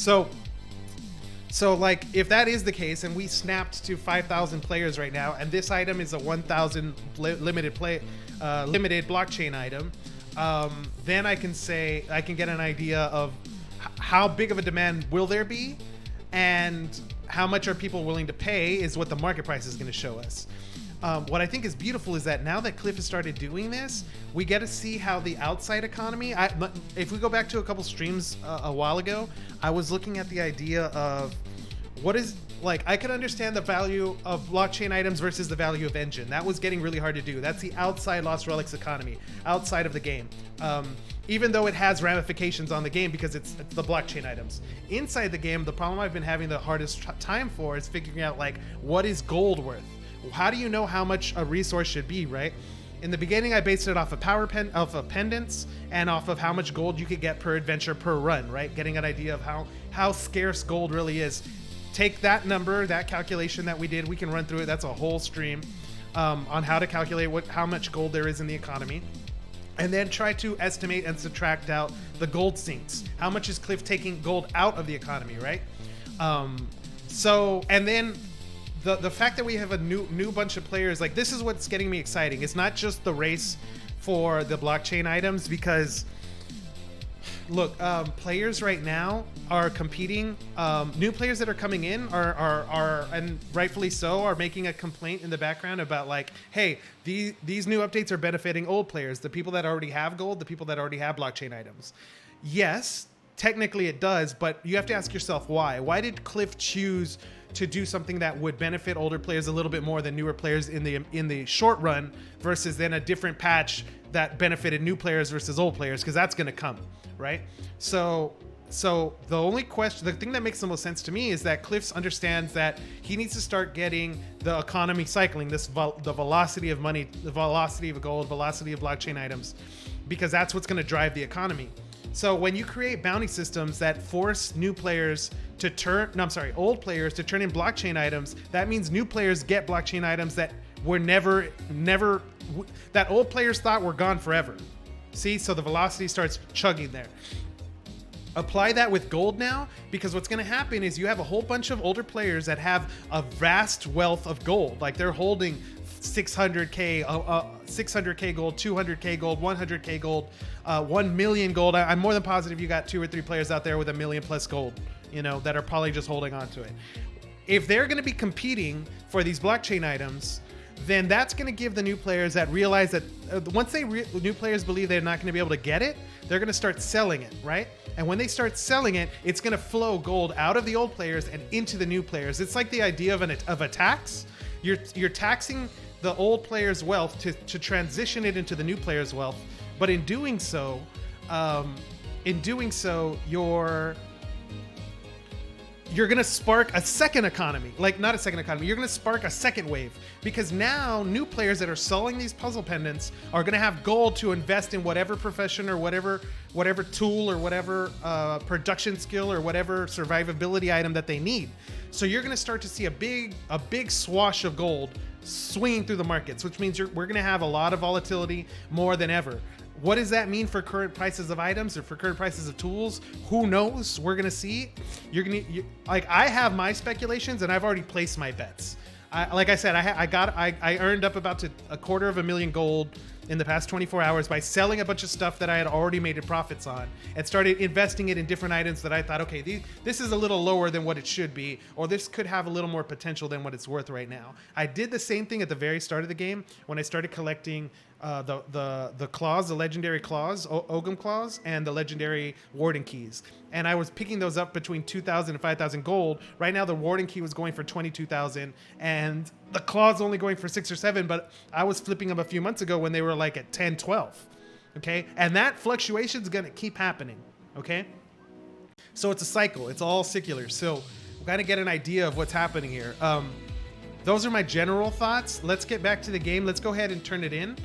So like, if that is the case, and we snapped to 5,000 players right now, and this item is a 1,000 limited blockchain item, then I can get an idea of how big of a demand will there be, and how much are people willing to pay is what the market price is going to show us. What I think is beautiful is that now that Cliff has started doing this, we get to see how the outside economy, if we go back to a couple streams a while ago, I was looking at the idea of what is, like, I could understand the value of blockchain items versus the value of Enjin. That was getting really hard to do. That's the outside Lost Relics economy, outside of the game. Even though it has ramifications on the game because it's the blockchain items. Inside the game, the problem I've been having the hardest time for is figuring out, like, what is gold worth? How do you know how much a resource should be, right? In the beginning, I based it off of pendants and off of how much gold you could get per adventure per run, right? Getting an idea of how scarce gold really is. Take that number, that calculation that we did, we can run through it. That's a whole stream on how to calculate how much gold there is in the economy. And then try to estimate and subtract out the gold sinks. How much is Cliff taking gold out of the economy, right? And then the fact that we have a new bunch of players, like, this is what's getting me exciting. It's not just the race for the blockchain items, because look, players right now are competing. New players that are coming in are and rightfully so, are making a complaint in the background about, like, hey, these new updates are benefiting old players, the people that already have gold, the people that already have blockchain items. Yes, technically it does, but you have to ask yourself why. Why did Cliff choose to do something that would benefit older players a little bit more than newer players in the short run, versus then a different patch that benefited new players versus old players? Because that's going to come, right? So the only question, the thing that makes the most sense to me is that Cliff understands that he needs to start getting the economy cycling, the velocity of money, the velocity of gold, velocity of blockchain items, because that's what's going to drive the economy. So when you create bounty systems that force old players to turn in blockchain items, that means new players get blockchain items that were never, that old players thought were gone forever. See, so the velocity starts chugging there. Apply that with gold now, because what's going to happen is you have a whole bunch of older players that have a vast wealth of gold. Like, they're holding 600K gold, 200K gold, 100K gold, 1 million gold. I'm more than positive you got 2 or 3 players out there with $1 million plus gold, that are probably just holding on to it. If they're going to be competing for these blockchain items, then that's going to give the new players that realize that once new players believe they're not going to be able to get it, they're going to start selling it, right? And when they start selling it, it's going to flow gold out of the old players and into the new players. It's like the idea of a tax. You're taxing the old players' wealth to transition it into the new players' wealth, but in doing so, you're going to spark a second economy. Like, not a second economy. You're going to spark a second wave, because now new players that are selling these puzzle pendants are going to have gold to invest in whatever profession or whatever tool or whatever production skill or whatever survivability item that they need. So you're going to start to see a big swash of gold swinging through the markets, which means we're going to have a lot of volatility, more than ever. What does that mean for current prices of items or for current prices of tools? Who knows? We're going to see. I have my speculations, and I've already placed my bets. Like I said, I earned up about to $250,000 gold in the past 24 hours by selling a bunch of stuff that I had already made profits on, and started investing it in different items that I thought, okay, this is a little lower than what it should be, or this could have a little more potential than what it's worth right now. I did the same thing at the very start of the game when I started collecting the claws, the legendary claws, Gogum claws, and the legendary warden keys. And I was picking those up between 2,000 and 5,000 gold. Right now, the warden key was going for 22,000, and the claws only going for 6 or 7. But I was flipping them a few months ago when they were like at 10, 12. Okay, and that fluctuation is gonna keep happening. Okay, so it's a cycle. It's all secular. So we gotta get an idea of what's happening here. Those are my general thoughts. Let's get back to the game. Let's go ahead and turn it in.